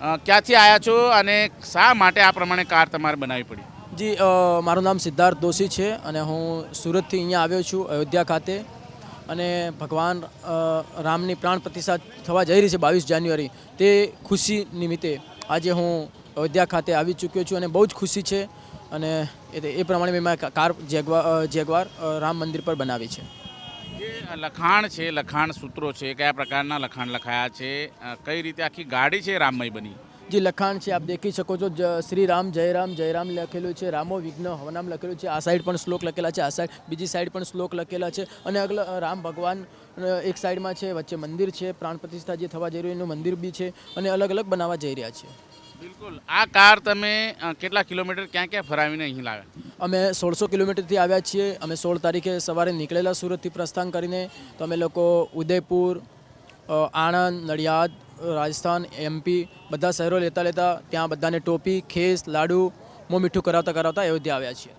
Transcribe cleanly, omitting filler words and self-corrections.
ક્યાંથી આવ્યા છો અને શા માટે આ પ્રમાણે કાર તમારે બનાવવી પડી? જી મારું નામ સિદ્ધાર્થ દોશી છે અને હું સુરતથી અહીંયા આવ્યો છું અયોધ્યા ખાતે અને ભગવાન રામની પ્રાણ પ્રતિષ્ઠા થવા જઈ રહી છે 22 જાન્યુઆરી તે ખુશી નિમિત્તે આજે હું અયોધ્યા ખાતે આવી ચૂક્યો છું અને બહુ જ ખુશી છે અને એ પ્રમાણે મેં મારી કાર જેગવાર રામ મંદિર પર બનાવી છે. જે લખાણ છે, લખાણ સૂત્રો છે, કયા પ્રકારના લખાણ લખાયા છે, કઈ રીતે આખી ગાડી છે રામમય બની? જે લખાણ છે આપ દેખી શકો છો, શ્રી રામ જય રામ લખેલું છે, રામો વિઘ્ન હવનામ લખેલું છે, આ સાઈડ પણ શ્લોક લખેલા છે, આ સાઈડ બીજી સાઈડ પણ શ્લોક લખેલા છે અને રામ ભગવાન એક સાઈડમાં છે, વચ્ચે મંદિર છે, પ્રાણ પ્રતિષ્ઠા જે થવા જઈ રહ્યું એનું મંદિર બી છે અને અલગ અલગ બનાવવા જઈ રહ્યા છે. બિલકુલ. આ કાર તમે કેટલા કિલોમીટર ક્યાં ક્યાં ફરાવીને અહીં લાવ્યા? અમે 1600 કિલોમીટરથી આવ્યા છીએ. અમે 16 તારીખે સવારે નીકળેલા સુરતથી પ્રસ્થાન કરીને, તો અમે લોકો ઉદયપુર, આણંદ, નડિયાદ, રાજસ્થાન, MP બધા શહેરો લેતા ત્યાં બધાને ટોપી, ખેસ, લાડુ, મોં મીઠું કરાવતા અયોધ્યા આવ્યા છીએ.